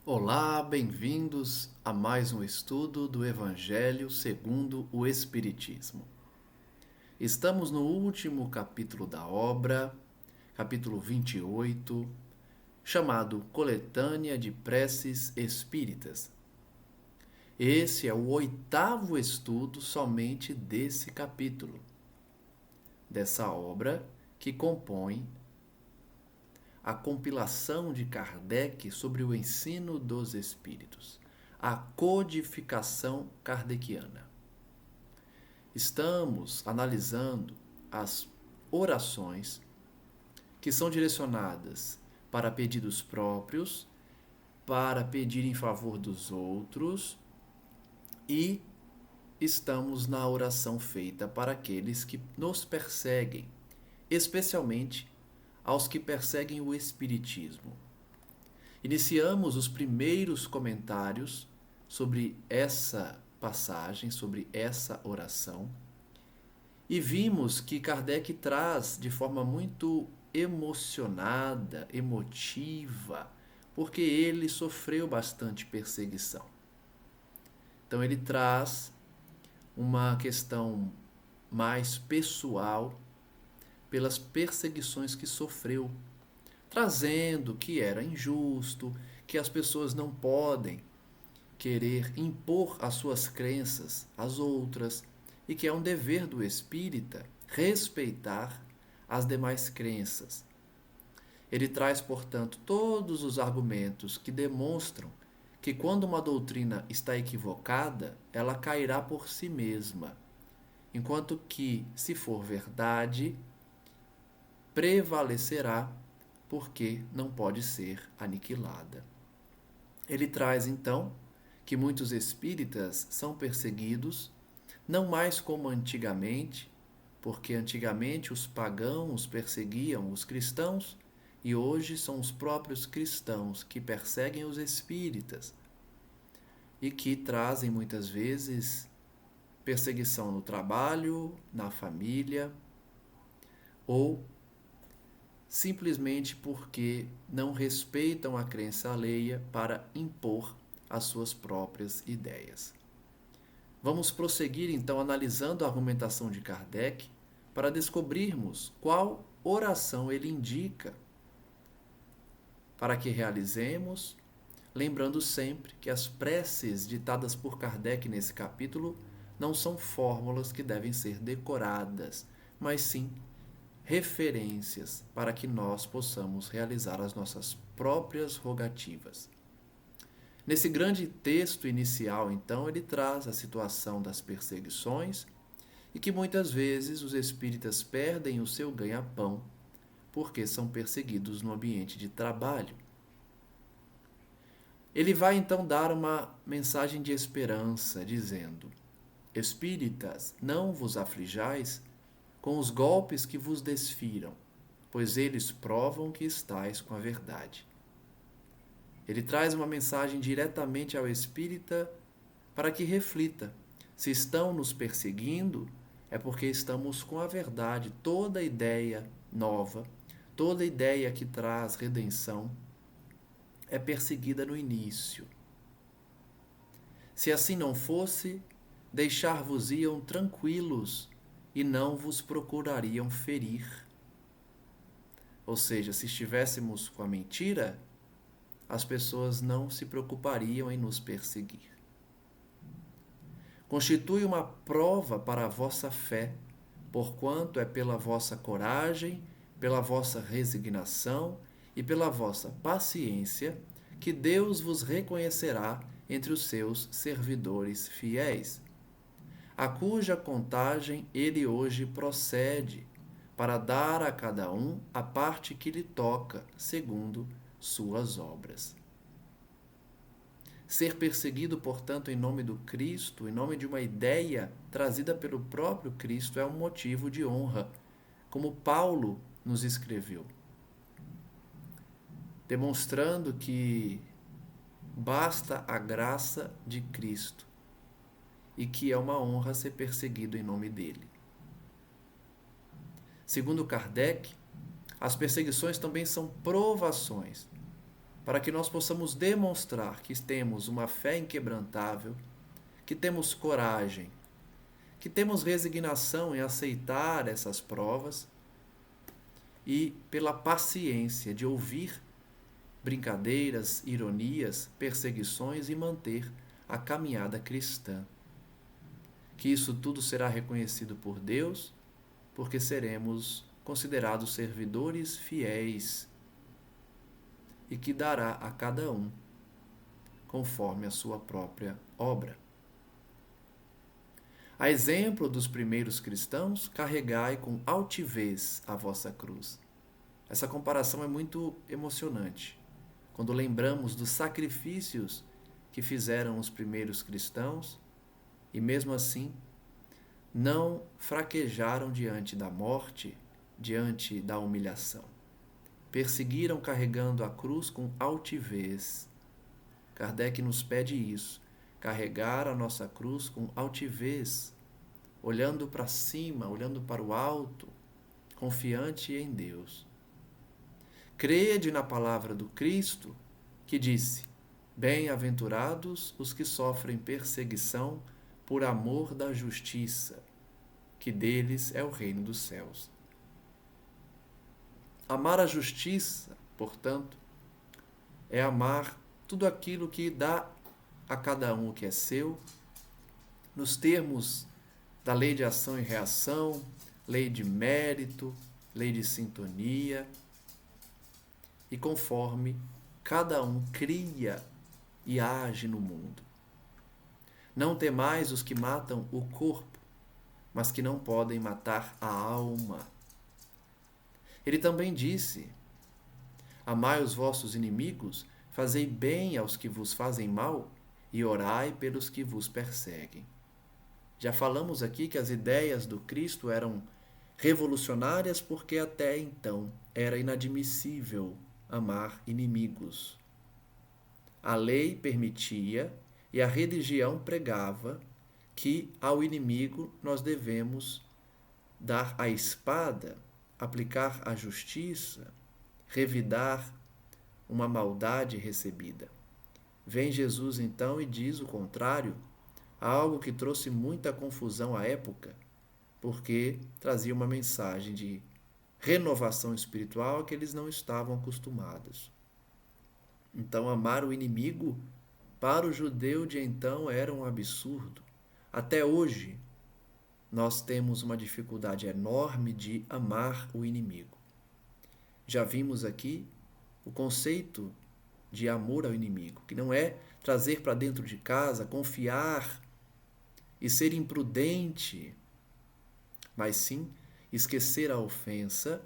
Olá, bem-vindos a mais um estudo do Evangelho segundo o Espiritismo. Estamos no último capítulo da obra, capítulo 28, chamado Coletânea de Preces Espíritas. Esse é o 8º estudo somente desse capítulo, dessa obra que compõe a compilação de Kardec sobre o ensino dos espíritos, a codificação kardeciana. Estamos analisando as orações que são direcionadas para pedidos próprios, para pedir em favor dos outros, e estamos na oração feita para aqueles que nos perseguem, especialmente aos que perseguem o Espiritismo. Iniciamos os primeiros comentários sobre essa passagem, sobre essa oração, e vimos que Kardec traz de forma muito emocionada, emotiva, porque ele sofreu bastante perseguição. Então ele traz uma questão mais pessoal pelas perseguições que sofreu, trazendo que era injusto, que as pessoas não podem querer impor as suas crenças às outras e que é um dever do espírita respeitar as demais crenças. Ele traz, portanto, todos os argumentos que demonstram que quando uma doutrina está equivocada, ela cairá por si mesma, enquanto que, se for verdade, prevalecerá porque não pode ser aniquilada. Ele traz, então, que muitos espíritas são perseguidos, não mais como antigamente, porque antigamente os pagãos perseguiam os cristãos e hoje são os próprios cristãos que perseguem os espíritas e que trazem muitas vezes perseguição no trabalho, na família ou simplesmente porque não respeitam a crença alheia para impor as suas próprias ideias. Vamos prosseguir então analisando a argumentação de Kardec para descobrirmos qual oração ele indica para que realizemos, lembrando sempre que as preces ditadas por Kardec nesse capítulo não são fórmulas que devem ser decoradas, mas sim referências para que nós possamos realizar as nossas próprias rogativas. Nesse grande texto inicial, então, ele traz a situação das perseguições e que muitas vezes os espíritas perdem o seu ganha-pão porque são perseguidos no ambiente de trabalho. Ele vai então dar uma mensagem de esperança, dizendo: Espíritas, não vos aflijais com os golpes que vos desfiram, pois eles provam que estáis com a verdade. Ele traz uma mensagem diretamente ao espírita para que reflita: se estão nos perseguindo, é porque estamos com a verdade. Toda ideia nova, toda ideia que traz redenção é perseguida no início. Se assim não fosse, deixar-vos-iam tranquilos e não vos procurariam ferir. Ou seja, se estivéssemos com a mentira, as pessoas não se preocupariam em nos perseguir. Constitui uma prova para a vossa fé, porquanto é pela vossa coragem, pela vossa resignação e pela vossa paciência que Deus vos reconhecerá entre os seus servidores fiéis, a cuja contagem ele hoje procede, para dar a cada um a parte que lhe toca, segundo suas obras. Ser perseguido, portanto, em nome do Cristo, em nome de uma ideia trazida pelo próprio Cristo, é um motivo de honra, como Paulo nos escreveu, demonstrando que basta a graça de Cristo e que é uma honra ser perseguido em nome dele. Segundo Kardec, as perseguições também são provações, para que nós possamos demonstrar que temos uma fé inquebrantável, que temos coragem, que temos resignação em aceitar essas provas e pela paciência de ouvir brincadeiras, ironias, perseguições e manter a caminhada cristã. Que isso tudo será reconhecido por Deus, porque seremos considerados servidores fiéis e que dará a cada um conforme a sua própria obra. A exemplo dos primeiros cristãos, carregai com altivez a vossa cruz. Essa comparação é muito emocionante, quando lembramos dos sacrifícios que fizeram os primeiros cristãos e, mesmo assim, não fraquejaram diante da morte, diante da humilhação. Perseguiram carregando a cruz com altivez. Kardec nos pede isso, carregar a nossa cruz com altivez, olhando para cima, olhando para o alto, confiante em Deus. Crede na palavra do Cristo, que disse: Bem-aventurados os que sofrem perseguição por amor da justiça, que deles é o reino dos céus. Amar a justiça, portanto, é amar tudo aquilo que dá a cada um o que é seu, nos termos da lei de ação e reação, lei de mérito, lei de sintonia, e conforme cada um cria e age no mundo. Não temais os que matam o corpo, mas que não podem matar a alma. Ele também disse: Amai os vossos inimigos, fazei bem aos que vos fazem mal e orai pelos que vos perseguem. Já falamos aqui que as ideias do Cristo eram revolucionárias porque até então era inadmissível amar inimigos. A lei permitia e a religião pregava que ao inimigo nós devemos dar a espada, aplicar a justiça, revidar uma maldade recebida. Vem Jesus então e diz o contrário, algo que trouxe muita confusão à época, porque trazia uma mensagem de renovação espiritual a que eles não estavam acostumados. Então, amar o inimigo para o judeu de então era um absurdo. Até hoje, nós temos uma dificuldade enorme de amar o inimigo. Já vimos aqui o conceito de amor ao inimigo, que não é trazer para dentro de casa, confiar e ser imprudente, mas sim esquecer a ofensa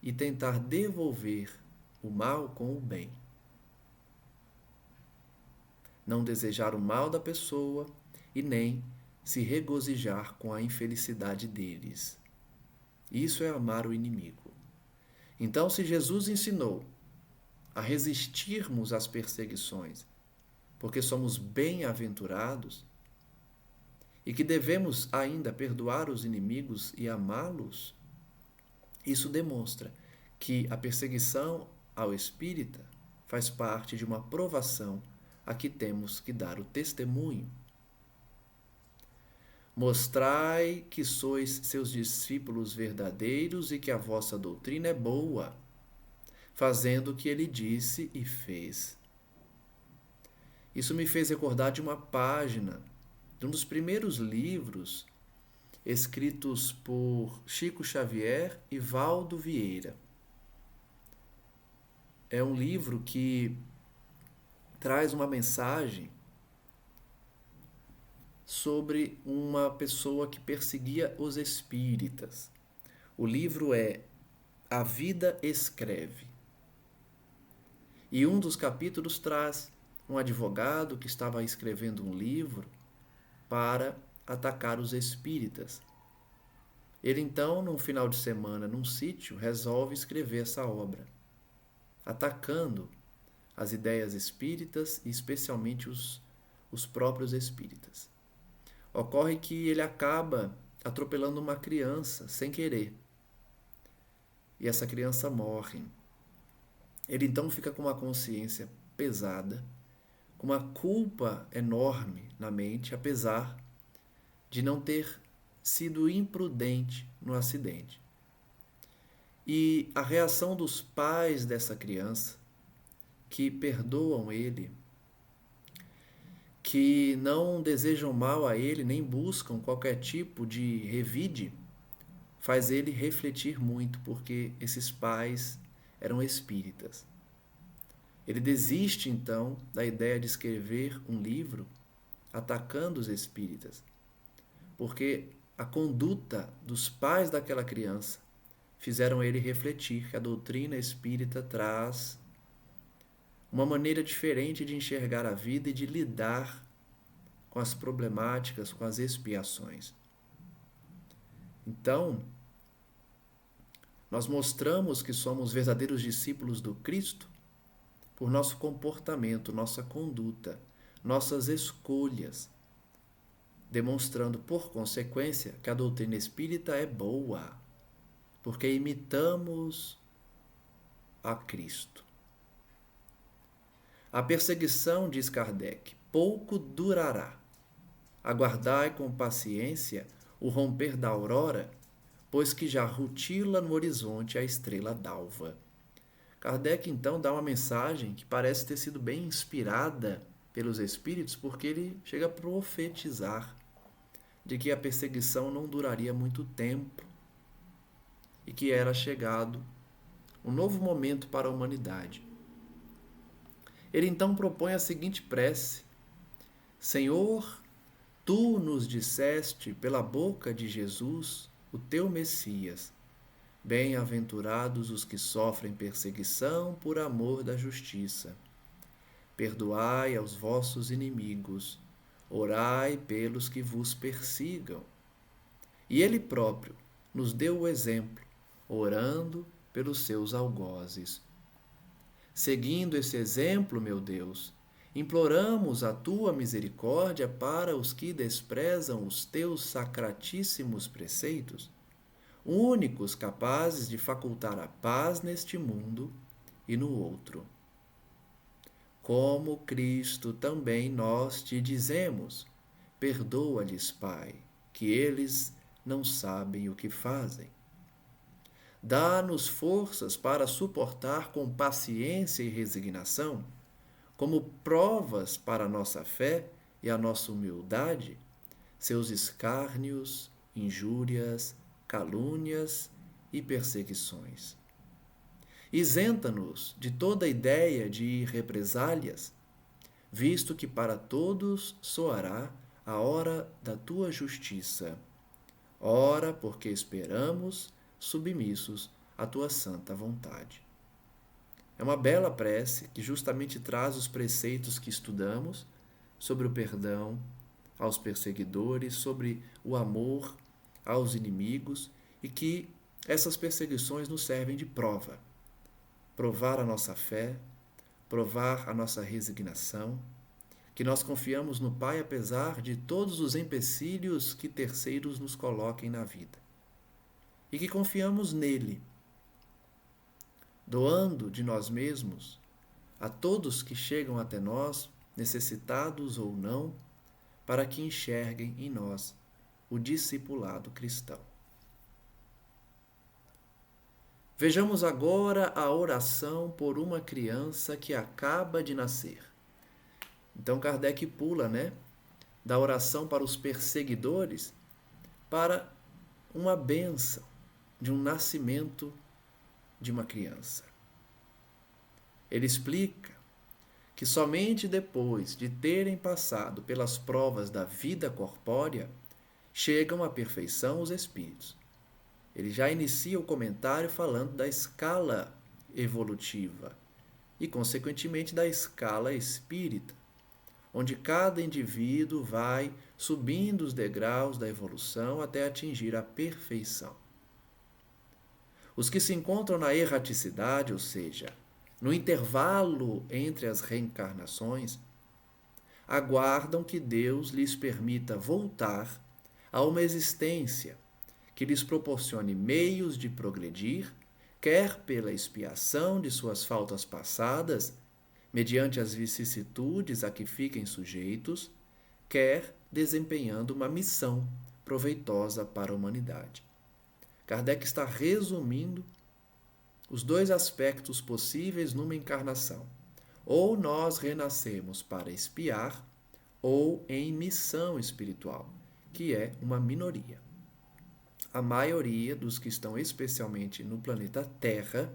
e tentar devolver o mal com o bem. Não desejar o mal da pessoa e nem se regozijar com a infelicidade deles. Isso é amar o inimigo. Então, se Jesus ensinou a resistirmos às perseguições, porque somos bem-aventurados, e que devemos ainda perdoar os inimigos e amá-los, isso demonstra que a perseguição ao espírita faz parte de uma provação a que temos que dar o testemunho. Mostrai que sois seus discípulos verdadeiros e que a vossa doutrina é boa, fazendo o que ele disse e fez. Isso me fez recordar de uma página de um dos primeiros livros escritos por Chico Xavier e Valdo Vieira. É um livro que traz uma mensagem sobre uma pessoa que perseguia os espíritas. O livro é A Vida Escreve. E um dos capítulos traz um advogado que estava escrevendo um livro para atacar os espíritas. Ele então, num final de semana, num sítio, resolve escrever essa obra, atacando as ideias espíritas e especialmente os próprios espíritas. Ocorre que ele acaba atropelando uma criança sem querer. E essa criança morre. Ele então fica com uma consciência pesada, com uma culpa enorme na mente, apesar de não ter sido imprudente no acidente. E a reação dos pais dessa criança, que perdoam ele, que não desejam mal a ele, nem buscam qualquer tipo de revide, faz ele refletir muito, porque esses pais eram espíritas. Ele desiste, então, da ideia de escrever um livro atacando os espíritas, porque a conduta dos pais daquela criança fizeram ele refletir que a doutrina espírita traz uma maneira diferente de enxergar a vida e de lidar com as problemáticas, com as expiações. Então, nós mostramos que somos verdadeiros discípulos do Cristo por nosso comportamento, nossa conduta, nossas escolhas, demonstrando, por consequência, que a doutrina espírita é boa, porque imitamos a Cristo. A perseguição, diz Kardec, pouco durará. Aguardai com paciência o romper da aurora, pois que já rutila no horizonte a estrela d'alva. Kardec, então, dá uma mensagem que parece ter sido bem inspirada pelos espíritos, porque ele chega a profetizar de que a perseguição não duraria muito tempo e que era chegado um novo momento para a humanidade. Ele então propõe a seguinte prece: Senhor, tu nos disseste pela boca de Jesus, o teu Messias, bem-aventurados os que sofrem perseguição por amor da justiça. Perdoai aos vossos inimigos, orai pelos que vos persigam. E ele próprio nos deu o exemplo, orando pelos seus algozes. Seguindo esse exemplo, meu Deus, imploramos a tua misericórdia para os que desprezam os teus sacratíssimos preceitos, únicos capazes de facultar a paz neste mundo e no outro. Como Cristo também nós te dizemos, perdoa-lhes, Pai, que eles não sabem o que fazem. Dá-nos forças para suportar com paciência e resignação, como provas para a nossa fé e a nossa humildade, seus escárnios, injúrias, calúnias e perseguições. Isenta-nos de toda ideia de represálias, visto que para todos soará a hora da tua justiça. Ora, porque esperamos, submissos à tua santa vontade. É uma bela prece que justamente traz os preceitos que estudamos sobre o perdão aos perseguidores, sobre o amor aos inimigos, e que essas perseguições nos servem de prova. Provar a nossa fé, provar a nossa resignação, que nós confiamos no Pai apesar de todos os empecilhos que terceiros nos coloquem na vida. E que confiamos nele, doando de nós mesmos a todos que chegam até nós, necessitados ou não, para que enxerguem em nós o discipulado cristão. Vejamos agora a oração por uma criança que acaba de nascer. Então Kardec pula, da oração para os perseguidores para uma bênção de um nascimento de uma criança. Ele explica que somente depois de terem passado pelas provas da vida corpórea chegam à perfeição os espíritos. Ele já inicia o comentário falando da escala evolutiva e, consequentemente, da escala espírita, onde cada indivíduo vai subindo os degraus da evolução até atingir a perfeição. Os que se encontram na erraticidade, ou seja, no intervalo entre as reencarnações, aguardam que Deus lhes permita voltar a uma existência que lhes proporcione meios de progredir, quer pela expiação de suas faltas passadas, mediante as vicissitudes a que fiquem sujeitos, quer desempenhando uma missão proveitosa para a humanidade. Kardec está resumindo os dois aspectos possíveis numa encarnação. Ou nós renascemos para expiar, ou em missão espiritual, que é uma minoria. A maioria dos que estão especialmente no planeta Terra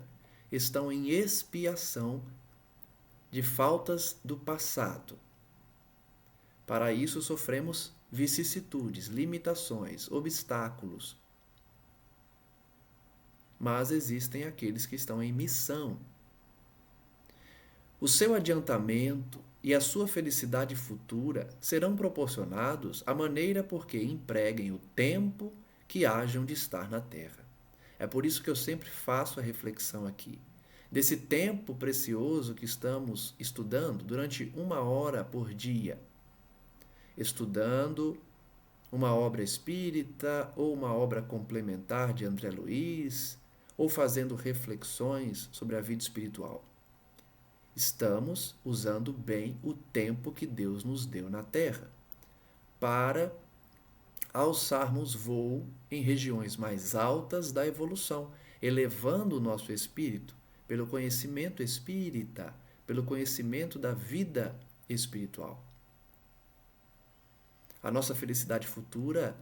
estão em expiação de faltas do passado. Para isso sofremos vicissitudes, limitações, obstáculos. Mas existem aqueles que estão em missão. O seu adiantamento e a sua felicidade futura serão proporcionados à maneira por que empreguem o tempo que hajam de estar na Terra. É por isso que eu sempre faço a reflexão aqui, desse tempo precioso que estamos estudando durante 1 hora por dia, estudando uma obra espírita ou uma obra complementar de André Luiz, ou fazendo reflexões sobre a vida espiritual. Estamos usando bem o tempo que Deus nos deu na Terra para alçarmos voo em regiões mais altas da evolução, elevando o nosso espírito pelo conhecimento espírita, pelo conhecimento da vida espiritual. A nossa felicidade futura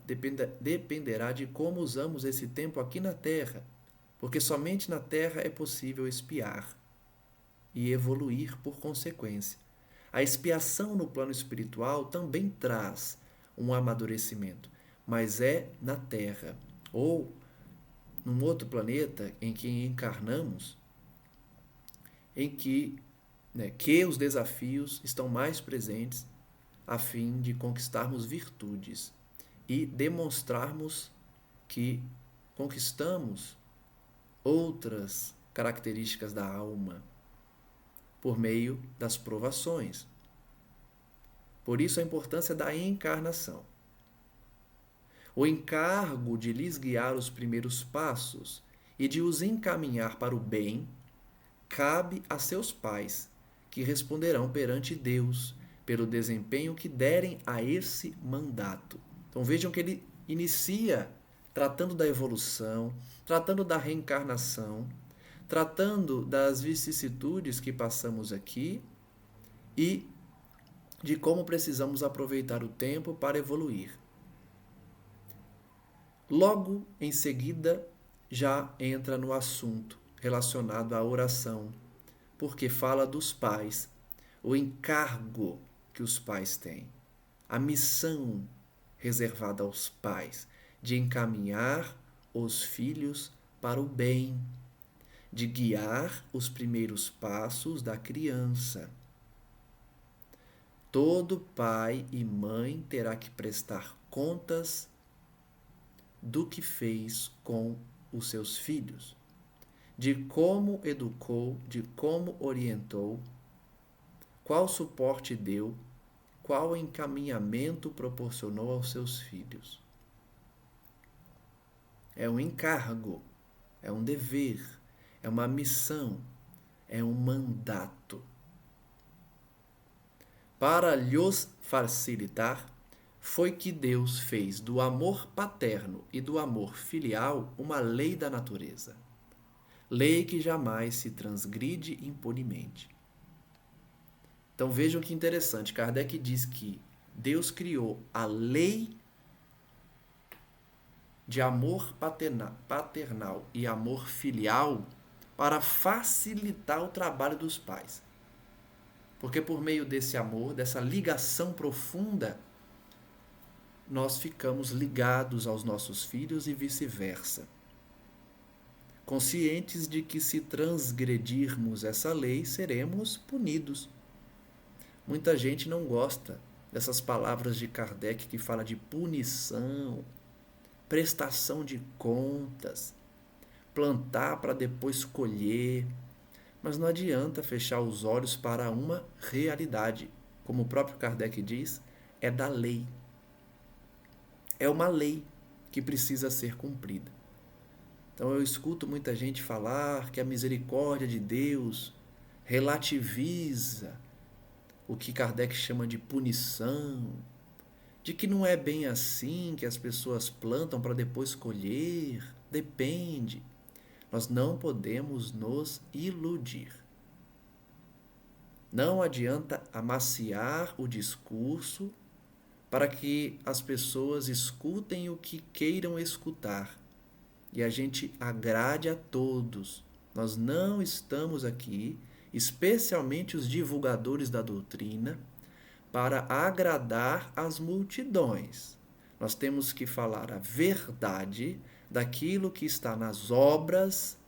dependerá de como usamos esse tempo aqui na Terra, porque somente na Terra é possível expiar e evoluir por consequência. A expiação no plano espiritual também traz um amadurecimento, mas é na Terra ou num outro planeta em que encarnamos, em que os desafios estão mais presentes a fim de conquistarmos virtudes e demonstrarmos que conquistamos outras características da alma por meio das provações. Por isso a importância da encarnação. O encargo de lhes guiar os primeiros passos e de os encaminhar para o bem cabe a seus pais, que responderão perante Deus pelo desempenho que derem a esse mandato. Então vejam que ele inicia tratando da evolução, tratando da reencarnação, tratando das vicissitudes que passamos aqui e de como precisamos aproveitar o tempo para evoluir. Logo em seguida, já entra no assunto relacionado à oração, porque fala dos pais, o encargo que os pais têm, a missão reservada aos pais de encaminhar os filhos para o bem, de guiar os primeiros passos da criança. Todo pai e mãe terá que prestar contas do que fez com os seus filhos, de como educou, de como orientou, qual suporte deu, qual encaminhamento proporcionou aos seus filhos. É um encargo, é um dever, é uma missão, é um mandato. Para lhes facilitar, foi que Deus fez do amor paterno e do amor filial uma lei da natureza. Lei que jamais se transgride impunemente. Então vejam que interessante, Kardec diz que Deus criou a lei de amor paternal e amor filial para facilitar o trabalho dos pais. Porque por meio desse amor, dessa ligação profunda, nós ficamos ligados aos nossos filhos e vice-versa. Conscientes de que se transgredirmos essa lei, seremos punidos. Muita gente não gosta dessas palavras de Kardec que fala de punição, prestação de contas, plantar para depois colher. Mas não adianta fechar os olhos para uma realidade. Como o próprio Kardec diz, é da lei. É uma lei que precisa ser cumprida. Então eu escuto muita gente falar que a misericórdia de Deus relativiza o que Kardec chama de punição, de que não é bem assim que as pessoas plantam para depois colher. Depende. Nós não podemos nos iludir. Não adianta amaciar o discurso para que as pessoas escutem o que queiram escutar e a gente agrade a todos. Nós não estamos aqui, especialmente os divulgadores da doutrina, para agradar as multidões. Nós temos que falar a verdade daquilo que está nas obras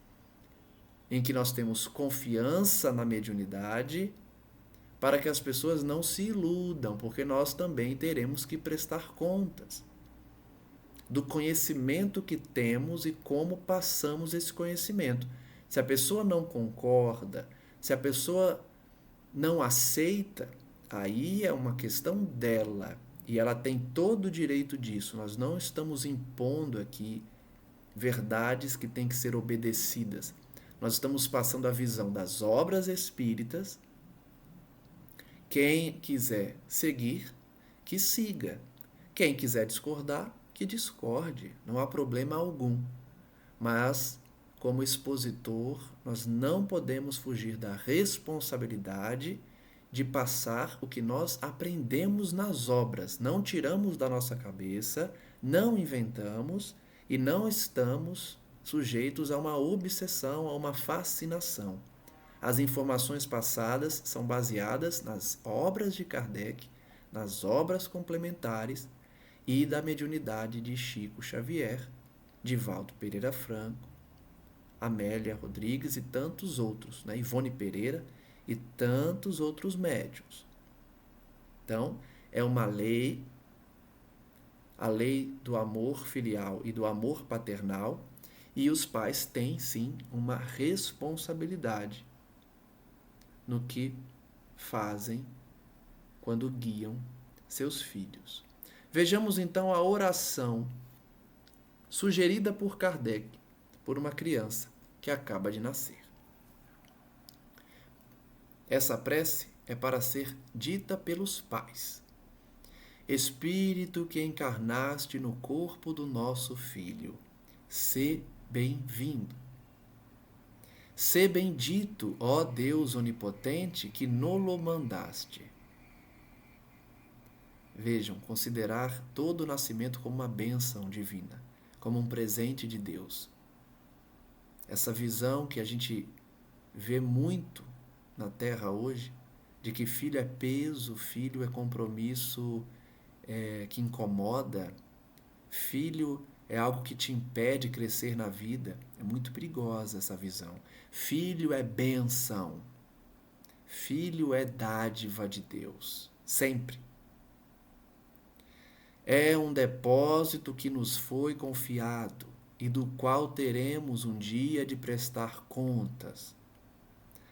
em que nós temos confiança na mediunidade, para que as pessoas não se iludam, porque nós também teremos que prestar contas do conhecimento que temos e como passamos esse conhecimento. Se a pessoa não concorda, se a pessoa não aceita, aí é uma questão dela e ela tem todo o direito disso. Nós não estamos impondo aqui verdades que têm que ser obedecidas. Nós estamos passando a visão das obras espíritas. Quem quiser seguir, que siga. Quem quiser discordar, que discorde. Não há problema algum. Mas, como expositor, nós não podemos fugir da responsabilidade de passar o que nós aprendemos nas obras. Não tiramos da nossa cabeça, não inventamos e não estamos sujeitos a uma obsessão, a uma fascinação. As informações passadas são baseadas nas obras de Kardec, nas obras complementares e da mediunidade de Chico Xavier, Divaldo Pereira Franco, Amélia Rodrigues e tantos outros, né? Ivone Pereira e tantos outros médiuns. Então, é uma lei, a lei do amor filial e do amor paternal, e os pais têm sim uma responsabilidade no que fazem quando guiam seus filhos. Vejamos então a oração sugerida por Kardec por uma criança que acaba de nascer. Essa prece é para ser dita pelos pais. Espírito que encarnaste no corpo do nosso filho, sê bem-vindo. Sê bendito, ó Deus onipotente, que nolo mandaste. Vejam, considerar todo o nascimento como uma bênção divina, como um presente de Deus. Essa visão que a gente vê muito na Terra hoje, de que filho é peso, filho é compromisso que incomoda, filho é algo que te impede de crescer na vida. É muito perigosa essa visão. Filho é bênção. Filho é dádiva de Deus. Sempre. É um depósito que nos foi confiado e do qual teremos um dia de prestar contas.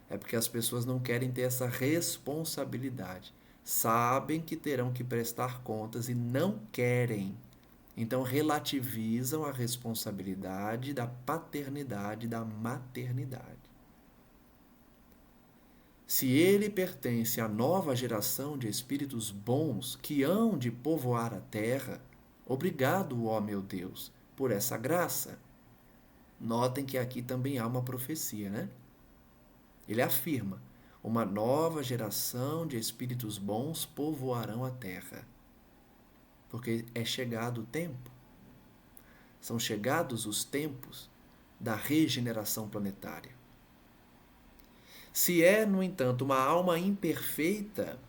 É porque as pessoas não querem ter essa responsabilidade. Sabem que terão que prestar contas e não querem. Então relativizam a responsabilidade da paternidade, da maternidade. Se ele pertence à nova geração de espíritos bons que hão de povoar a terra, obrigado, ó meu Deus, por essa graça. Notem que aqui também há uma profecia, né? Ele afirma: uma nova geração de espíritos bons povoarão a terra. Porque é chegado o tempo. São chegados os tempos da regeneração planetária. Se é, no entanto, uma alma imperfeita,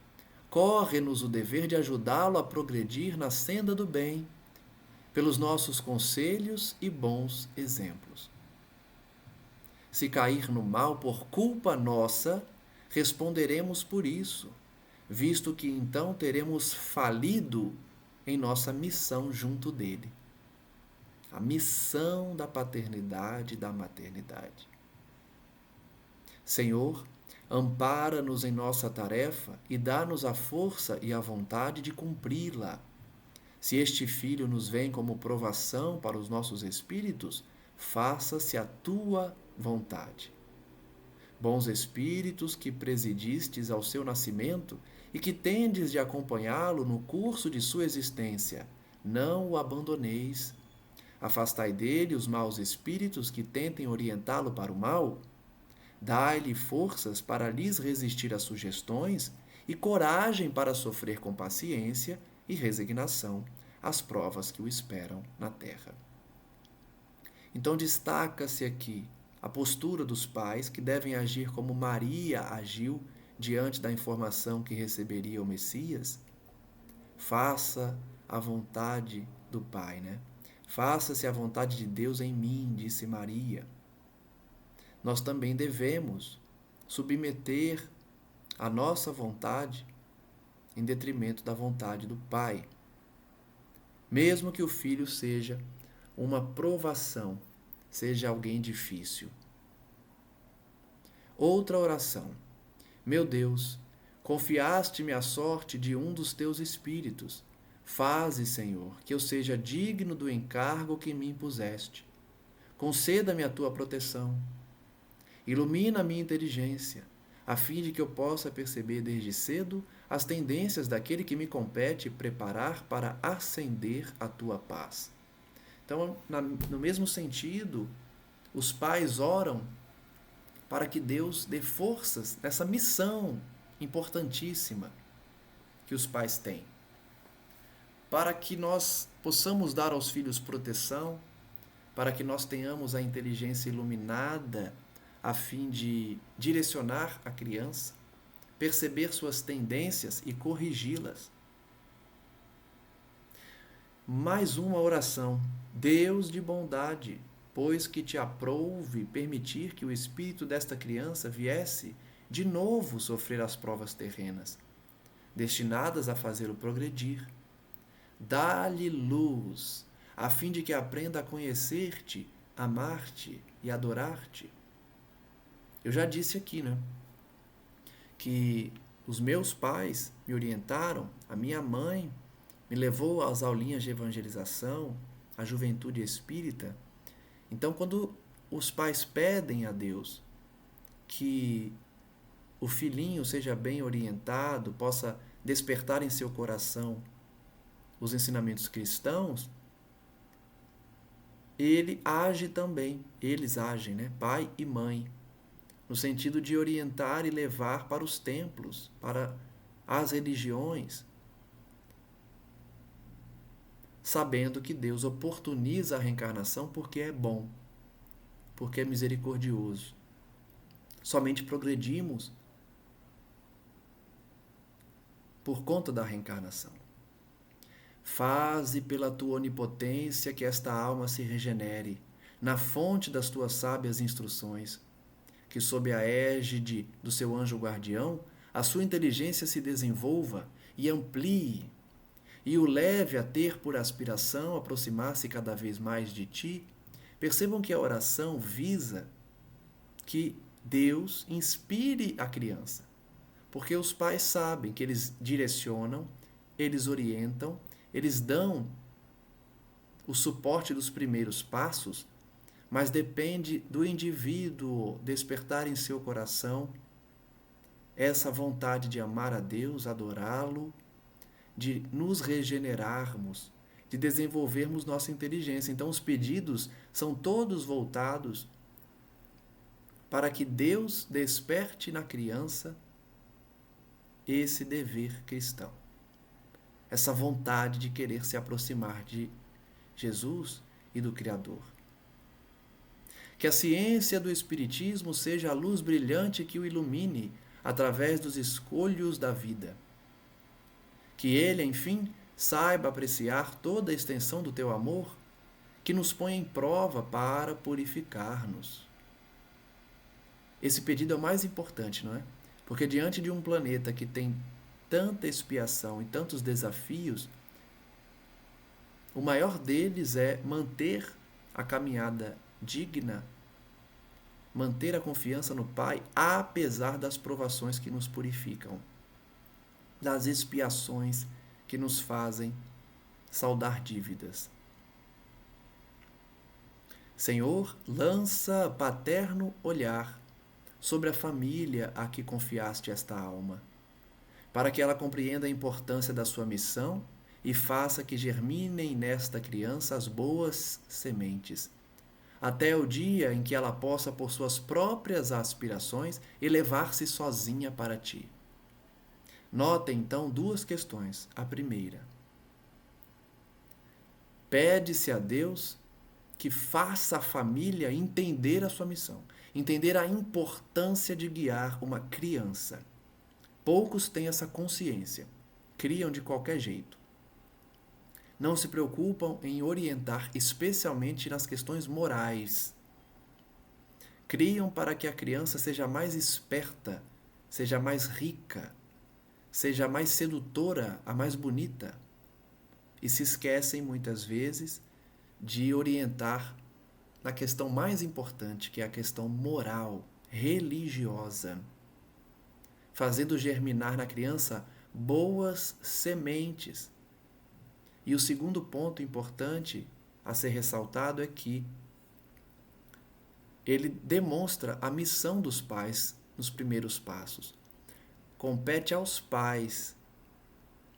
corre-nos o dever de ajudá-lo a progredir na senda do bem, pelos nossos conselhos e bons exemplos. Se cair no mal por culpa nossa, responderemos por isso, visto que então teremos falido em nossa missão junto dele. A missão da paternidade e da maternidade. Senhor, ampara-nos em nossa tarefa e dá-nos a força e a vontade de cumpri-la. Se este filho nos vem como provação para os nossos espíritos, faça-se a tua vontade. Bons espíritos que presidistes ao seu nascimento e que tendes de acompanhá-lo no curso de sua existência, não o abandoneis. Afastai dele os maus espíritos que tentem orientá-lo para o mal. Dai-lhe forças para lhes resistir às sugestões e coragem para sofrer com paciência e resignação as provas que o esperam na terra. Então destaca-se aqui a postura dos pais que devem agir como Maria agiu diante da informação que receberia o Messias. Faça a vontade do Pai, né? Faça-se a vontade de Deus em mim, disse Maria. Nós também devemos submeter a nossa vontade em detrimento da vontade do Pai. Mesmo que o filho seja uma provação, seja alguém difícil. Outra oração. Meu Deus, confiaste-me a sorte de um dos teus espíritos. Faze, Senhor, que eu seja digno do encargo que me impuseste. Conceda-me a tua proteção. Ilumina a minha inteligência, a fim de que eu possa perceber desde cedo as tendências daquele que me compete preparar para ascender a tua paz. Então, no mesmo sentido, os pais oram para que Deus dê forças nessa missão importantíssima que os pais têm, para que nós possamos dar aos filhos proteção, para que nós tenhamos a inteligência iluminada a fim de direcionar a criança, perceber suas tendências e corrigi-las. Mais uma oração. Deus de bondade, pois que te aprouve permitir que o espírito desta criança viesse de novo sofrer as provas terrenas, destinadas a fazê-lo progredir. Dá-lhe luz, a fim de que aprenda a conhecer-te, amar-te e adorar-te. Eu já disse aqui, né, que os meus pais me orientaram, a minha mãe me levou às aulinhas de evangelização, à juventude espírita. Então, quando os pais pedem a Deus que o filhinho seja bem orientado, possa despertar em seu coração os ensinamentos cristãos, ele age também, eles agem, né? Pai e mãe, no sentido de orientar e levar para os templos, para as religiões. sabendo que Deus oportuniza a reencarnação porque é bom, porque é misericordioso. Somente progredimos por conta da reencarnação. Faze pela tua onipotência que esta alma se regenere na fonte das tuas sábias instruções, que sob a égide do seu anjo guardião, a sua inteligência se desenvolva e amplie, e o leve a ter por aspiração aproximar-se cada vez mais de ti. Percebam que a oração visa que Deus inspire a criança, porque os pais sabem que eles direcionam, eles orientam, eles dão o suporte dos primeiros passos, mas depende do indivíduo despertar em seu coração essa vontade de amar a Deus, adorá-lo, de nos regenerarmos, de desenvolvermos nossa inteligência. Então, os pedidos são todos voltados para que Deus desperte na criança esse dever cristão, essa vontade de querer se aproximar de Jesus e do Criador. Que a ciência do Espiritismo seja a luz brilhante que o ilumine através dos escolhos da vida. Que ele, enfim, saiba apreciar toda a extensão do teu amor, que nos põe em prova para purificar-nos. Esse pedido é o mais importante, não é? Porque diante de um planeta que tem tanta expiação e tantos desafios, o maior deles é manter a caminhada digna, manter a confiança no Pai, apesar das provações que nos purificam, das expiações que nos fazem saldar dívidas. Senhor, lança paterno olhar sobre a família a que confiaste esta alma, para que ela compreenda a importância da sua missão e faça que germinem nesta criança as boas sementes, até o dia em que ela possa, por suas próprias aspirações, elevar-se sozinha para ti. Notem, então, duas questões. A primeira, pede-se a Deus que faça a família entender a sua missão, entender a importância de guiar uma criança. Poucos têm essa consciência, criam de qualquer jeito. Não se preocupam em orientar, especialmente nas questões morais. Criam para que a criança seja mais esperta, seja mais rica, seja mais sedutora, a mais bonita. E se esquecem, muitas vezes, de orientar na questão mais importante, que é a questão moral, religiosa, fazendo germinar na criança boas sementes. E o segundo ponto importante a ser ressaltado é que ele demonstra a missão dos pais nos primeiros passos. Compete aos pais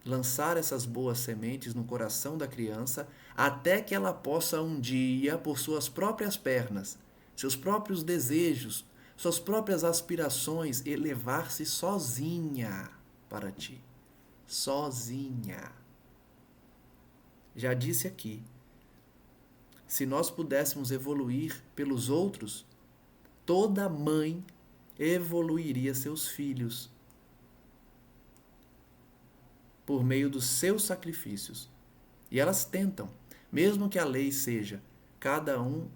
lançar essas boas sementes no coração da criança até que ela possa um dia, por suas próprias pernas, seus próprios desejos, suas próprias aspirações, elevar-se sozinha para ti. Sozinha. Já disse aqui, se nós pudéssemos evoluir pelos outros, toda mãe evoluiria seus filhos por meio dos seus sacrifícios. E elas tentam, mesmo que a lei seja, cada um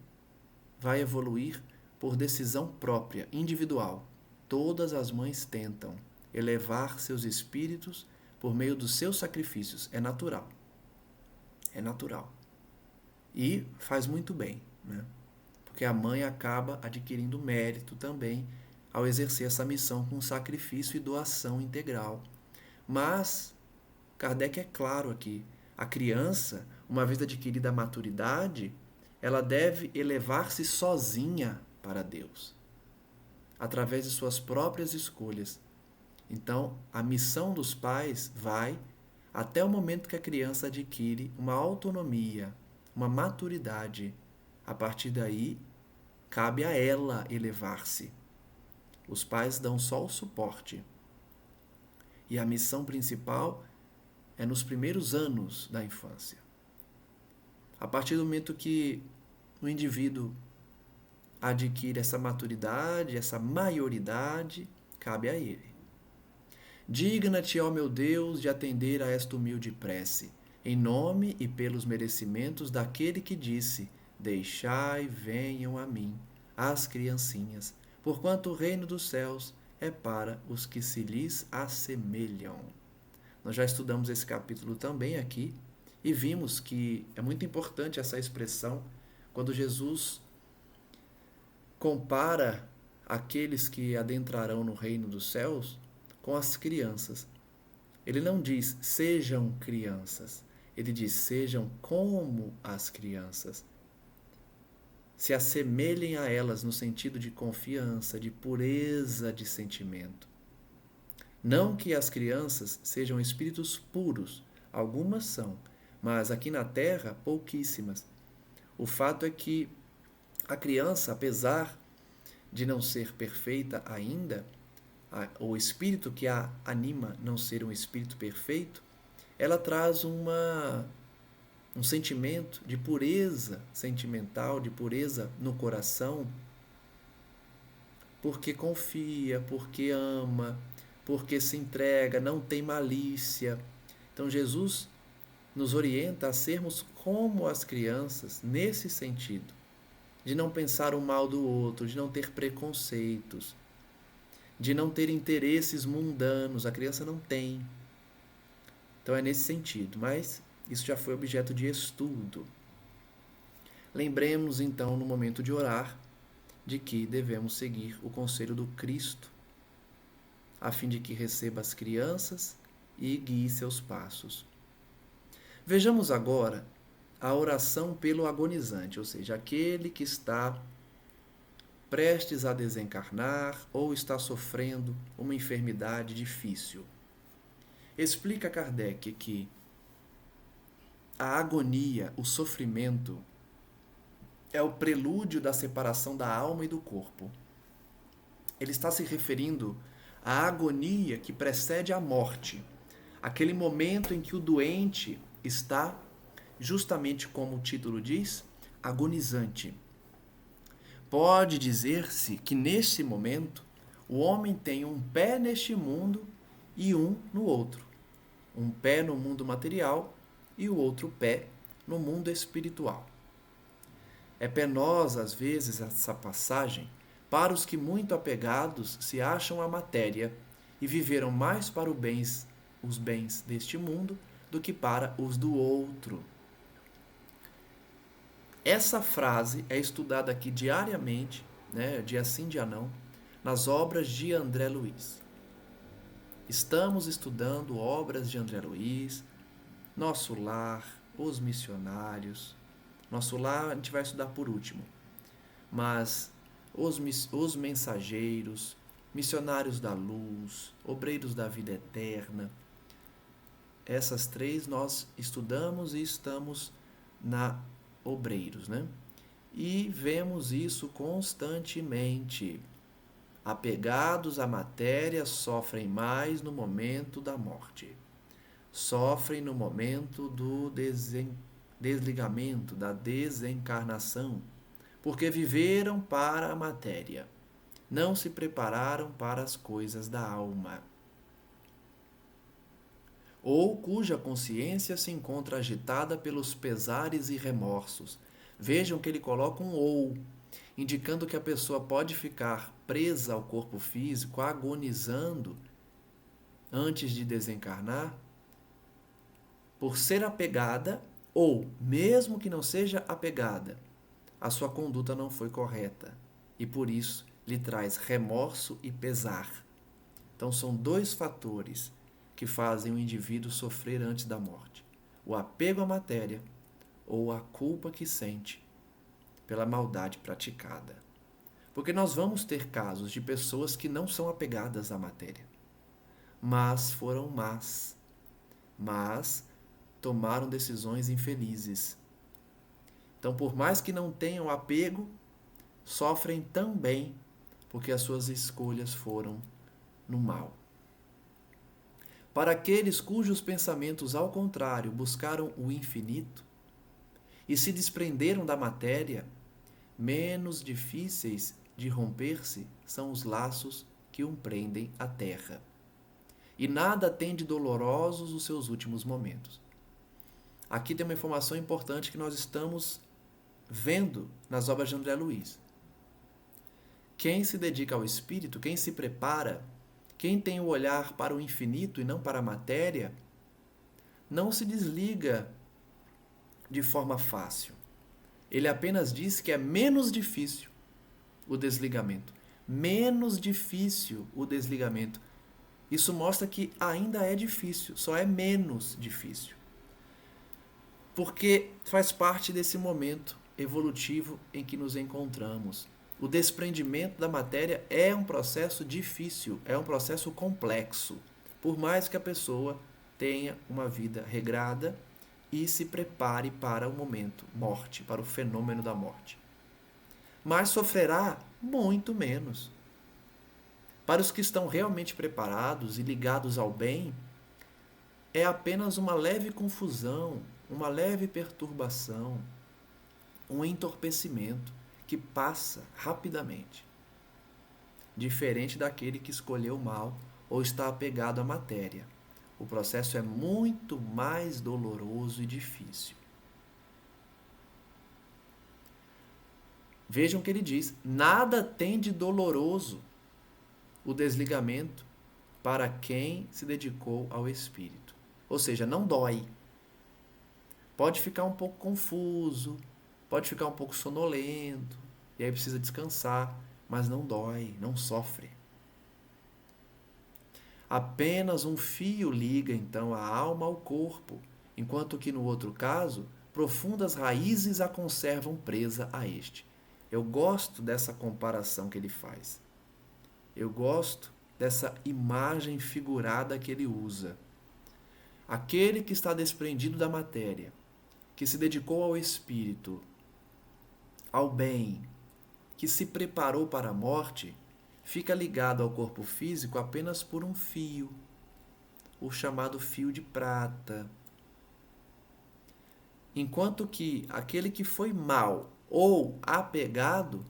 vai evoluir por decisão própria, individual. Todas as mães tentam elevar seus espíritos por meio dos seus sacrifícios. É natural. É natural. E faz muito bem, né? Porque a mãe acaba adquirindo mérito também ao exercer essa missão com sacrifício e doação integral. Mas Kardec é claro aqui, a criança, uma vez adquirida a maturidade, ela deve elevar-se sozinha para Deus, através de suas próprias escolhas. Então, a missão dos pais vai até o momento que a criança adquire uma autonomia, uma maturidade. A partir daí, cabe a ela elevar-se. Os pais dão só o suporte. E a missão principal é nos primeiros anos da infância. A partir do momento que o indivíduo adquire essa maturidade, essa maioridade, cabe a ele. Digna-te, ó meu Deus, de atender a esta humilde prece, em nome e pelos merecimentos daquele que disse: Deixai, venham a mim, as criancinhas, porquanto o reino dos céus é para os que se lhes assemelham. Nós já estudamos esse capítulo também aqui e vimos que é muito importante essa expressão quando Jesus compara aqueles que adentrarão no reino dos céus com as crianças. Ele não diz sejam crianças, ele diz sejam como as crianças. Se assemelhem a elas no sentido de confiança, de pureza de sentimento. Não que as crianças sejam espíritos puros, algumas são, mas aqui na Terra, pouquíssimas. O fato é que a criança, apesar de não ser perfeita ainda, o espírito que a anima não ser um espírito perfeito, ela traz um sentimento de pureza sentimental, de pureza no coração, porque confia, porque ama, porque se entrega, não tem malícia. Então Jesus nos orienta a sermos como as crianças nesse sentido, de não pensar o mal do outro, de não ter preconceitos, de não ter interesses mundanos. A criança não tem. Então é nesse sentido, mas isso já foi objeto de estudo. Lembremos então, no momento de orar, de que devemos seguir o conselho do Cristo, a fim de que receba as crianças e guie seus passos. Vejamos agora a oração pelo agonizante, ou seja, aquele que está prestes a desencarnar ou está sofrendo uma enfermidade difícil. Explica Kardec que a agonia, o sofrimento, é o prelúdio da separação da alma e do corpo. Ele está se referindo à agonia que precede a morte, aquele momento em que o doente está, justamente como o título diz, agonizante. Pode dizer-se que nesse momento o homem tem um pé neste mundo e um no outro. Um pé no mundo material e o outro pé no mundo espiritual. É penosa, às vezes, essa passagem para os que muito apegados se acham à matéria e viveram mais para os bens deste mundo do que para os do outro. Essa frase é estudada aqui diariamente, dia sim, dia não, nas obras de André Luiz. Estamos estudando obras de André Luiz, Nosso Lar, Os Missionários. Nosso Lar a gente vai estudar por último, mas os Mensageiros, Missionários da Luz, Obreiros da Vida Eterna, essas três nós estudamos e estamos na Obreiros, E vemos isso constantemente. Apegados à matéria sofrem mais no momento da morte. Sofrem no momento do desligamento, da desencarnação, porque viveram para a matéria. Não se prepararam para as coisas da alma. Ou cuja consciência se encontra agitada pelos pesares e remorsos. Vejam que ele coloca um ou, indicando que a pessoa pode ficar presa ao corpo físico, agonizando antes de desencarnar, por ser apegada, ou, mesmo que não seja apegada, a sua conduta não foi correta e por isso lhe traz remorso e pesar. Então são dois fatores que fazem o indivíduo sofrer antes da morte: o apego à matéria ou a culpa que sente pela maldade praticada. Porque nós vamos ter casos de pessoas que não são apegadas à matéria, mas foram más, mas tomaram decisões infelizes. Então, por mais que não tenham apego, sofrem também porque as suas escolhas foram no mal. Para aqueles cujos pensamentos, ao contrário, buscaram o infinito e se desprenderam da matéria, menos difíceis de romper-se são os laços que o prendem à terra. E nada tem de dolorosos os seus últimos momentos. Aqui tem uma informação importante que nós estamos vendo nas obras de André Luiz. Quem se dedica ao espírito, quem se prepara, quem tem o olhar para o infinito e não para a matéria, não se desliga de forma fácil. Ele apenas diz que é menos difícil o desligamento. Menos difícil o desligamento. Isso mostra que ainda é difícil, só é menos difícil. Porque faz parte desse momento evolutivo em que nos encontramos. O desprendimento da matéria é um processo difícil, é um processo complexo. Por mais que a pessoa tenha uma vida regrada e se prepare para o momento morte, para o fenômeno da morte. Mas sofrerá muito menos. Para os que estão realmente preparados e ligados ao bem, é apenas uma leve confusão, uma leve perturbação, um entorpecimento que passa rapidamente. Diferente daquele que escolheu o mal ou está apegado à matéria. O processo é muito mais doloroso e difícil. Vejam que ele diz: nada tem de doloroso o desligamento para quem se dedicou ao Espírito. Ou seja, não dói. Pode ficar um pouco confuso, pode ficar um pouco sonolento, e aí precisa descansar, mas não dói, não sofre. Apenas um fio liga, então, a alma ao corpo, enquanto que, no outro caso, profundas raízes a conservam presa a este. Eu gosto dessa comparação que ele faz. Eu gosto dessa imagem figurada que ele usa. Aquele que está desprendido da matéria, que se dedicou ao espírito, ao bem, que se preparou para a morte, fica ligado ao corpo físico apenas por um fio, o chamado fio de prata. Enquanto que aquele que foi mal ou apegado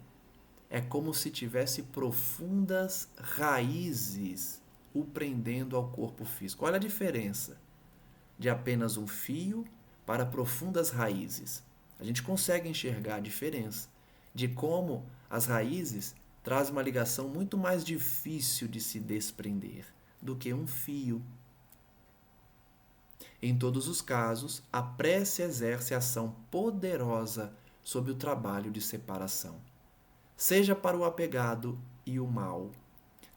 é como se tivesse profundas raízes o prendendo ao corpo físico. Olha a diferença de apenas um fio para profundas raízes. A gente consegue enxergar a diferença de como as raízes trazem uma ligação muito mais difícil de se desprender do que um fio. Em todos os casos, a prece exerce ação poderosa sobre o trabalho de separação. Seja para o apegado e o mal,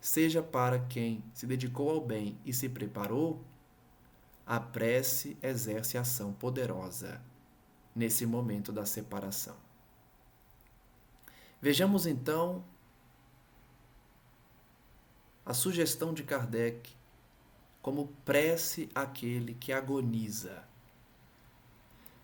seja para quem se dedicou ao bem e se preparou, a prece exerce ação poderosa nesse momento da separação. Vejamos então a sugestão de Kardec como prece àquele que agoniza.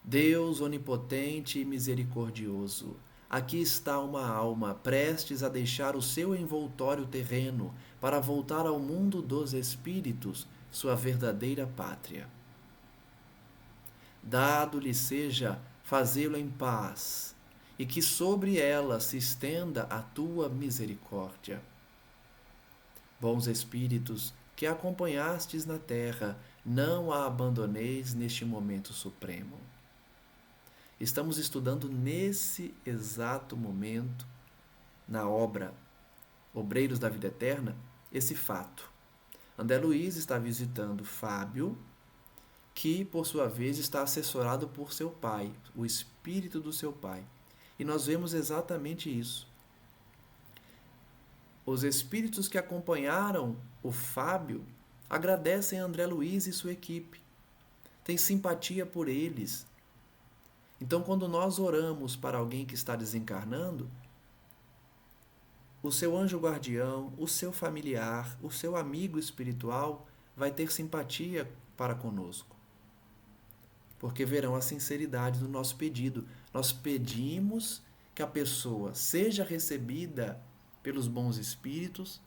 Deus onipotente e misericordioso, aqui está uma alma prestes a deixar o seu envoltório terreno para voltar ao mundo dos espíritos, sua verdadeira pátria. Dado-lhe seja fazê-lo em paz, e que sobre ela se estenda a tua misericórdia. Bons espíritos, que acompanhastes na terra, não a abandoneis neste momento supremo. Estamos estudando nesse exato momento, na obra Obreiros da Vida Eterna, esse fato. André Luiz está visitando Fábio, que, por sua vez, está assessorado por seu pai, o espírito do seu pai. E nós vemos exatamente isso. Os espíritos que acompanharam o Fábio agradecem a André Luiz e sua equipe. Têm simpatia por eles. Então, quando nós oramos para alguém que está desencarnando, o seu anjo guardião, o seu familiar, o seu amigo espiritual vai ter simpatia para conosco. Porque verão a sinceridade do nosso pedido. Nós pedimos que a pessoa seja recebida pelos bons espíritos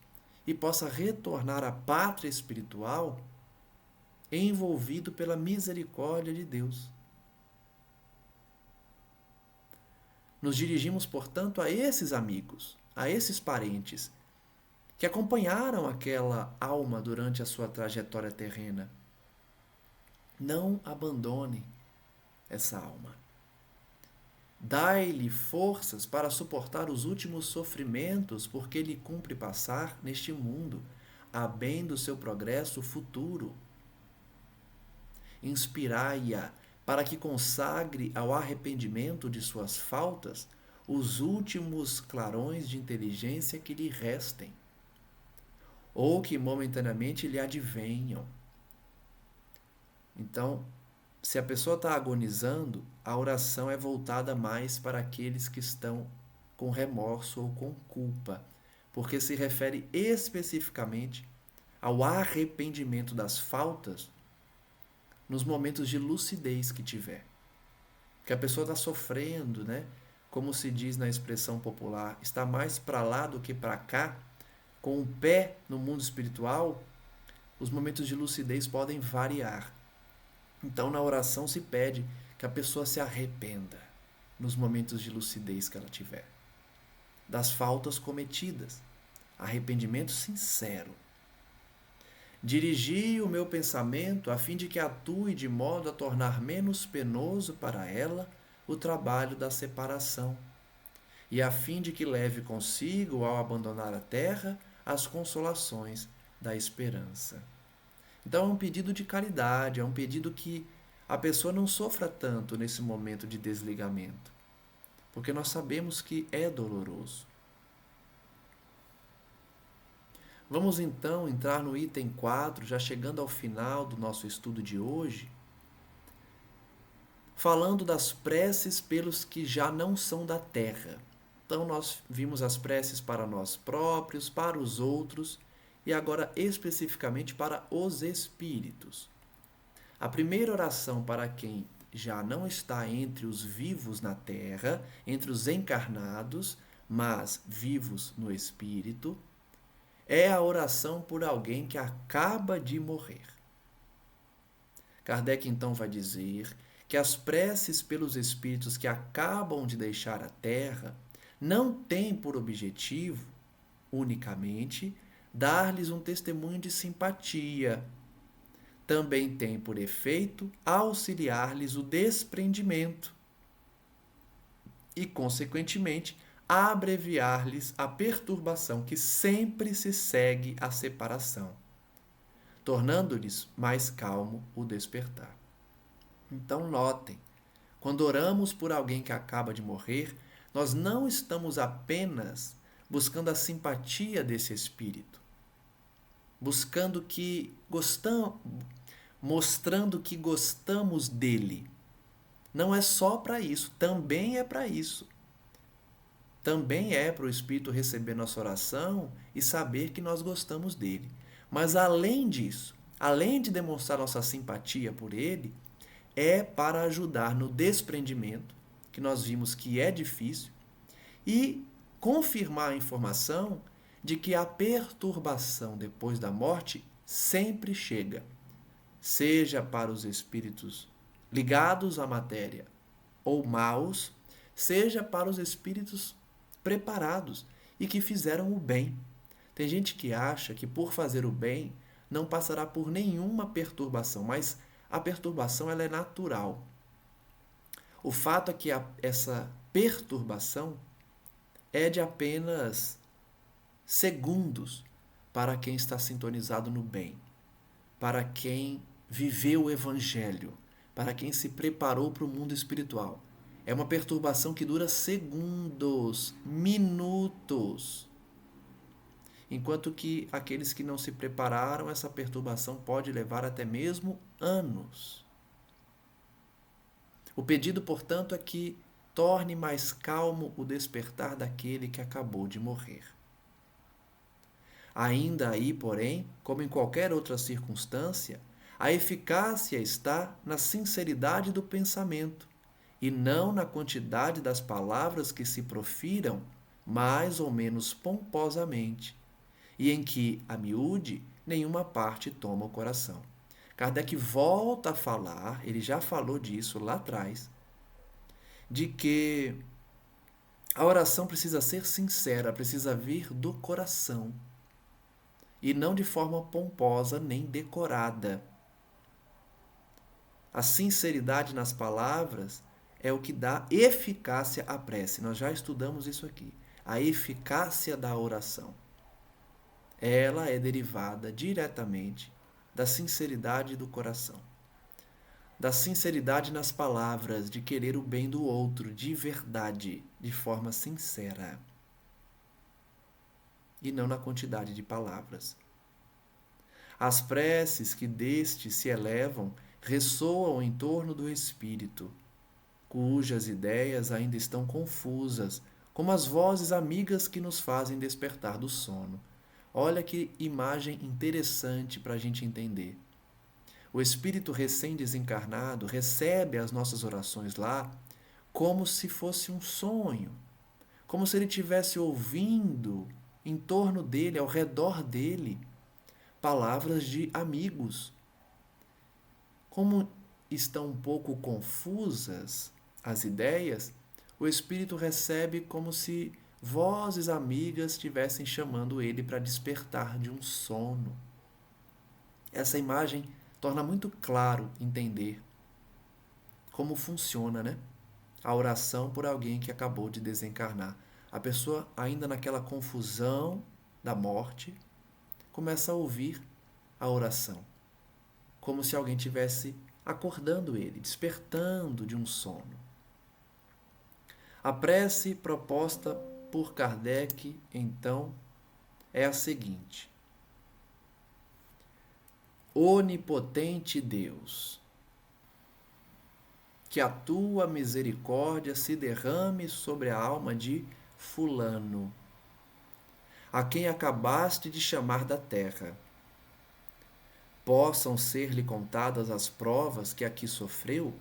e possa retornar à pátria espiritual envolvido pela misericórdia de Deus. Nos dirigimos, portanto, a esses amigos, a esses parentes que acompanharam aquela alma durante a sua trajetória terrena. Não abandone essa alma. Dai-lhe forças para suportar os últimos sofrimentos, porque lhe cumpre passar neste mundo, a bem do seu progresso futuro. Inspirai-a para que consagre ao arrependimento de suas faltas os últimos clarões de inteligência que lhe restem, ou que momentaneamente lhe advenham. Então, se a pessoa está agonizando, a oração é voltada mais para aqueles que estão com remorso ou com culpa, porque se refere especificamente ao arrependimento das faltas nos momentos de lucidez que tiver. Que a pessoa está sofrendo, né? Como se diz na expressão popular, está mais para lá do que para cá, com o pé no mundo espiritual, os momentos de lucidez podem variar. Então, na oração se pede que a pessoa se arrependa nos momentos de lucidez que ela tiver, das faltas cometidas. Arrependimento sincero. Dirigi o meu pensamento a fim de que atue de modo a tornar menos penoso para ela o trabalho da separação, e a fim de que leve consigo, ao abandonar a terra, as consolações da esperança. Então é um pedido de caridade, é um pedido que a pessoa não sofra tanto nesse momento de desligamento, porque nós sabemos que é doloroso. Vamos então entrar no item 4, já chegando ao final do nosso estudo de hoje, falando das preces pelos que já não são da terra. Então nós vimos as preces para nós próprios, para os outros e agora especificamente para os espíritos. A primeira oração para quem já não está entre os vivos na terra, entre os encarnados, mas vivos no espírito, é a oração por alguém que acaba de morrer. Kardec então vai dizer que as preces pelos espíritos que acabam de deixar a terra não têm por objetivo unicamente dar-lhes um testemunho de simpatia. Também tem por efeito auxiliar-lhes o desprendimento e, consequentemente, abreviar-lhes a perturbação que sempre se segue à separação, tornando-lhes mais calmo o despertar. Então, notem, quando oramos por alguém que acaba de morrer, nós não estamos apenas buscando a simpatia desse espírito, buscando que gostamos, mostrando que gostamos dele. Não é só para isso, também é para isso. Também é para o espírito receber nossa oração e saber que nós gostamos dele. Mas além disso, além de demonstrar nossa simpatia por ele, é para ajudar no desprendimento, que nós vimos que é difícil, e confirmar a informação de que a perturbação depois da morte sempre chega, seja para os espíritos ligados à matéria ou maus, seja para os espíritos preparados e que fizeram o bem. Tem gente que acha que por fazer o bem não passará por nenhuma perturbação, mas a perturbação ela é natural. O fato é que essa perturbação é de apenas segundos para quem está sintonizado no bem, para quem viveu o Evangelho, para quem se preparou para o mundo espiritual. É uma perturbação que dura segundos, minutos. Enquanto que aqueles que não se prepararam, essa perturbação pode levar até mesmo anos. O pedido, portanto, é que torne mais calmo o despertar daquele que acabou de morrer. Ainda aí, porém, como em qualquer outra circunstância, a eficácia está na sinceridade do pensamento e não na quantidade das palavras que se profiram mais ou menos pomposamente, e em que, a miúde, nenhuma parte toma o coração. Kardec volta a falar, ele já falou disso lá atrás, de que A oração precisa ser sincera, precisa vir do coração e não de forma pomposa nem decorada. A sinceridade nas palavras é o que dá eficácia à prece. Nós já estudamos isso aqui. A eficácia da oração. Ela é derivada diretamente da sinceridade do coração. Da sinceridade nas palavras, de querer o bem do outro, de verdade, de forma sincera. E não na quantidade de palavras. As preces que deste se elevam ressoam em torno do espírito, cujas ideias ainda estão confusas, como as vozes amigas que nos fazem despertar do sono. Olha que imagem interessante para a gente entender. O espírito recém-desencarnado recebe as nossas orações lá como se fosse um sonho, como se ele estivesse ouvindo em torno dele, ao redor dele, palavras de amigos. Como estão um pouco confusas as ideias, o espírito recebe como se vozes amigas estivessem chamando ele para despertar de um sono. Essa imagem torna muito claro entender como funciona, né? A oração por alguém que acabou de desencarnar. A pessoa, ainda naquela confusão da morte, começa a ouvir a oração, como se alguém tivesse acordando ele, despertando de um sono. A prece proposta por Kardec, então, é a seguinte: Onipotente Deus, que a tua misericórdia se derrame sobre a alma de fulano, a quem acabaste de chamar da terra. Possam ser-lhe contadas as provas que aqui sofreu,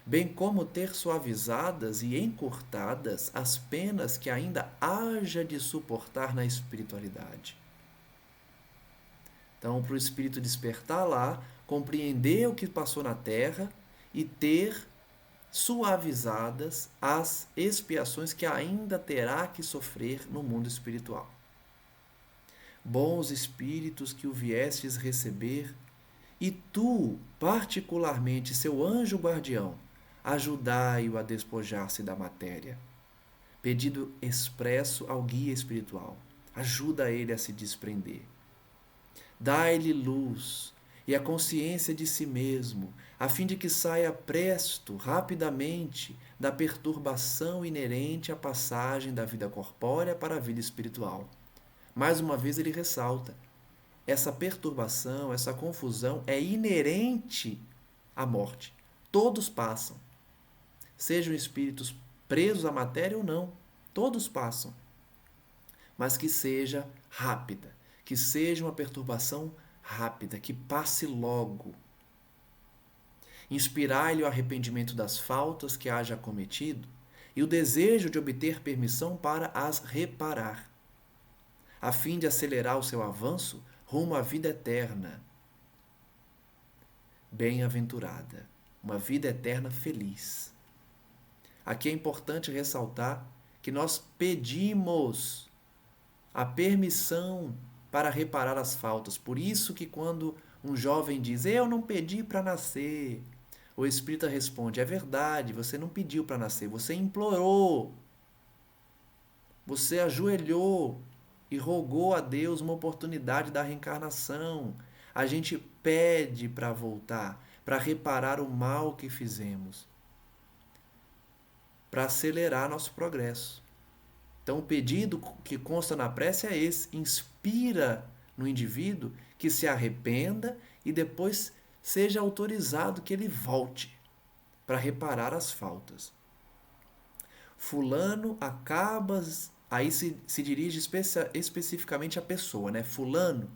bem como ter suavizadas e encurtadas as penas que ainda haja de suportar na espiritualidade. Então, para o espírito despertar lá, compreender o que passou na terra e ter suavizadas as expiações que ainda terá que sofrer no mundo espiritual. Bons espíritos que o viestes receber, e tu, particularmente, seu anjo guardião, ajudai-o a despojar-se da matéria. Pedido expresso ao guia espiritual. Ajuda ele a se desprender. Dai-lhe luz e a consciência de si mesmo, a fim de que saia presto, rapidamente, da perturbação inerente à passagem da vida corpórea para a vida espiritual. Mais uma vez ele ressalta: essa perturbação, essa confusão é inerente à morte. Todos passam. Sejam espíritos presos à matéria ou não, todos passam. Mas que seja rápida, que seja uma perturbação rápida, que passe logo. Inspirai-lhe o arrependimento das faltas que haja cometido e o desejo de obter permissão para as reparar, a fim de acelerar o seu avanço rumo à vida eterna. Bem-aventurada, uma vida eterna feliz. Aqui é importante ressaltar que nós pedimos a permissão para reparar as faltas. Por isso que quando um jovem diz: eu não pedi para nascer, o espírita responde: é verdade, você não pediu para nascer, você implorou, você ajoelhou e rogou a Deus uma oportunidade da reencarnação. A gente pede para voltar, para reparar o mal que fizemos, para acelerar nosso progresso. Então, o pedido que consta na prece é esse: inspira no indivíduo que se arrependa e depois seja autorizado que ele volte para reparar as faltas. Fulano, acabas. Aí se dirige especificamente à pessoa, né? Fulano,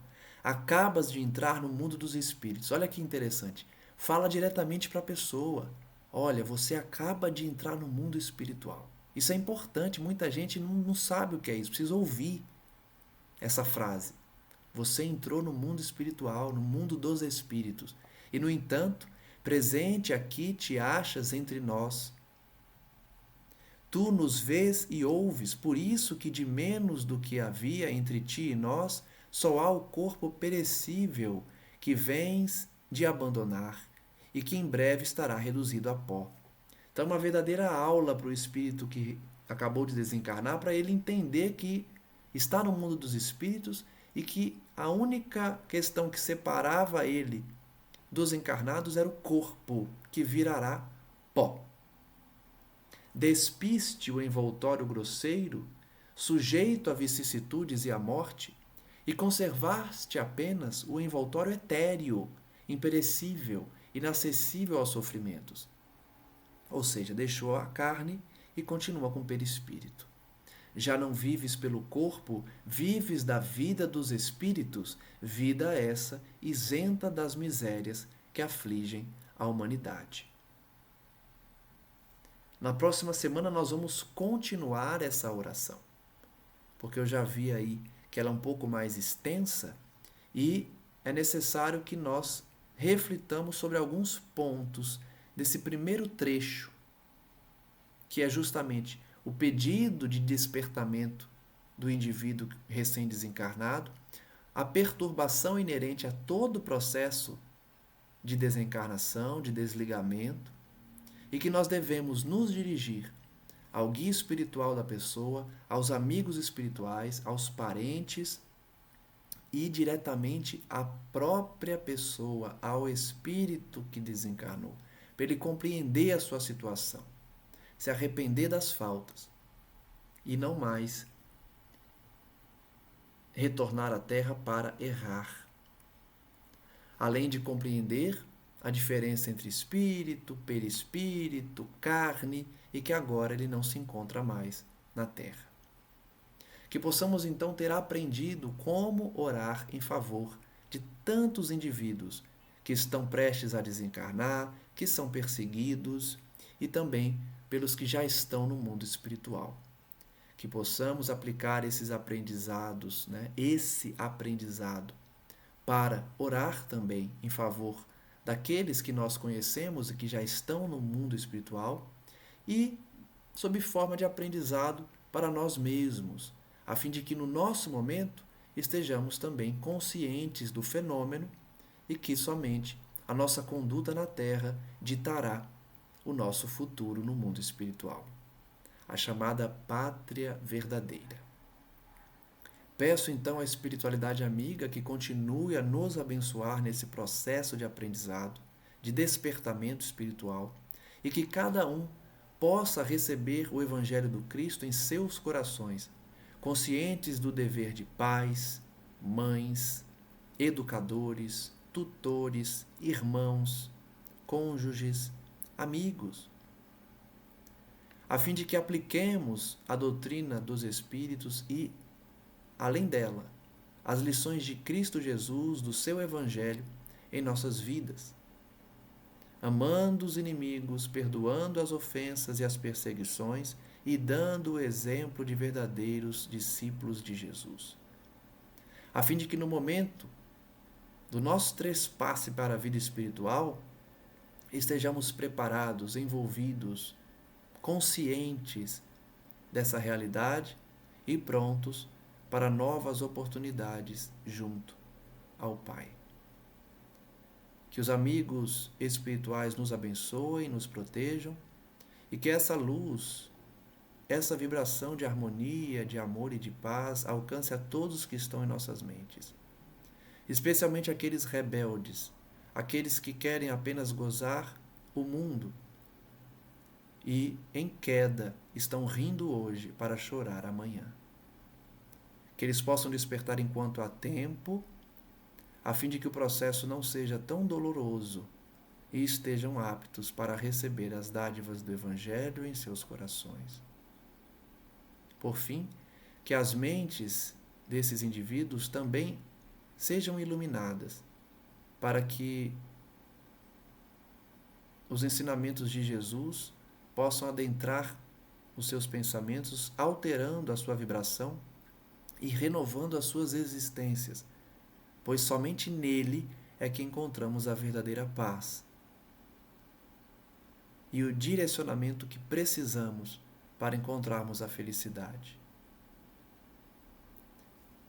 acabas de entrar no mundo dos espíritos. Olha que interessante. Fala diretamente para a pessoa. Olha, você acaba de entrar no mundo espiritual. Isso é importante, muita gente não sabe o que é isso, precisa ouvir essa frase. Você entrou no mundo espiritual, no mundo dos espíritos. E, no entanto, presente aqui te achas entre nós. Tu nos vês e ouves, por isso que de menos do que havia entre ti e nós, só há o corpo perecível que vens de abandonar e que em breve estará reduzido a pó. Então, uma verdadeira aula para o espírito que acabou de desencarnar, para ele entender que está no mundo dos espíritos e que a única questão que separava ele dos encarnados era o corpo, que virará pó. Despiste o envoltório grosseiro, sujeito a vicissitudes e à morte, e conservaste apenas o envoltório etéreo, imperecível, inacessível aos sofrimentos. Ou seja, deixou a carne e continua com o perispírito. Já não vives pelo corpo, vives da vida dos espíritos, vida essa isenta das misérias que afligem a humanidade. Na próxima semana nós vamos continuar essa oração, porque eu já vi aí que ela é um pouco mais extensa e é necessário que nós reflitamos sobre alguns pontos desse primeiro trecho, que é justamente o pedido de despertamento do indivíduo recém-desencarnado, a perturbação inerente a todo o processo de desencarnação, de desligamento, e que nós devemos nos dirigir ao guia espiritual da pessoa, aos amigos espirituais, aos parentes e diretamente à própria pessoa, ao espírito que desencarnou, para ele compreender a sua situação, se arrepender das faltas e não mais retornar à Terra para errar. Além de compreender a diferença entre espírito, perispírito, carne e que agora ele não se encontra mais na Terra. Que possamos então ter aprendido como orar em favor de tantos indivíduos que estão prestes a desencarnar, que são perseguidos e também pelos que já estão no mundo espiritual. Que possamos aplicar esses aprendizados, esse aprendizado, para orar também em favor daqueles que nós conhecemos e que já estão no mundo espiritual e sob forma de aprendizado para nós mesmos, a fim de que no nosso momento estejamos também conscientes do fenômeno e que somente a nossa conduta na Terra ditará o nosso futuro no mundo espiritual. A chamada pátria verdadeira. Peço então à espiritualidade amiga que continue a nos abençoar nesse processo de aprendizado, de despertamento espiritual, e que cada um possa receber o Evangelho do Cristo em seus corações, conscientes do dever de pais, mães, educadores, tutores, irmãos, cônjuges, amigos, a fim de que apliquemos a doutrina dos Espíritos e, além dela, as lições de Cristo Jesus, do seu Evangelho, em nossas vidas, amando os inimigos, perdoando as ofensas e as perseguições e dando o exemplo de verdadeiros discípulos de Jesus. A fim de que no momento do nosso trespasse para a vida espiritual, estejamos preparados, envolvidos, conscientes dessa realidade e prontos para novas oportunidades junto ao Pai. Que os amigos espirituais nos abençoem, nos protejam e que essa luz, essa vibração de harmonia, de amor e de paz alcance a todos que estão em nossas mentes, especialmente aqueles rebeldes, aqueles que querem apenas gozar o mundo e, em queda, estão rindo hoje para chorar amanhã. Que eles possam despertar enquanto há tempo, a fim de que o processo não seja tão doloroso e estejam aptos para receber as dádivas do Evangelho em seus corações. Por fim, que as mentes desses indivíduos também sejam iluminadas, para que os ensinamentos de Jesus possam adentrar os seus pensamentos, alterando a sua vibração e renovando as suas existências, pois somente nele é que encontramos a verdadeira paz e o direcionamento que precisamos para encontrarmos a felicidade.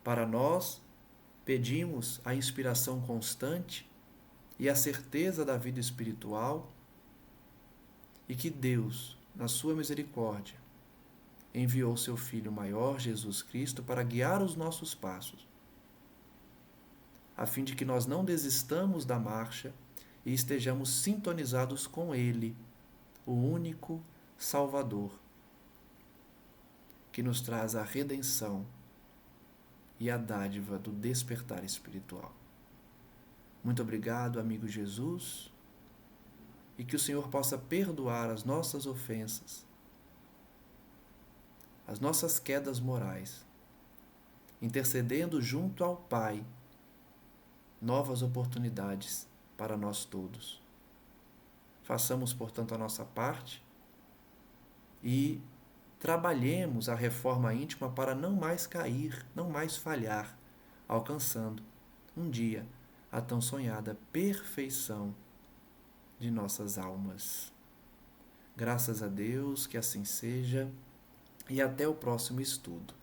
Para nós, pedimos a inspiração constante e a certeza da vida espiritual, e que Deus, na sua misericórdia, enviou seu Filho maior, Jesus Cristo, para guiar os nossos passos, a fim de que nós não desistamos da marcha e estejamos sintonizados com Ele, o único Salvador, que nos traz a redenção e a dádiva do despertar espiritual. Muito obrigado, amigo Jesus, e que o Senhor possa perdoar as nossas ofensas, as nossas quedas morais, intercedendo junto ao Pai novas oportunidades para nós todos. Façamos, portanto, a nossa parte e trabalhemos a reforma íntima para não mais cair, não mais falhar, alcançando um dia a tão sonhada perfeição de nossas almas. Graças a Deus, que assim seja, e até o próximo estudo.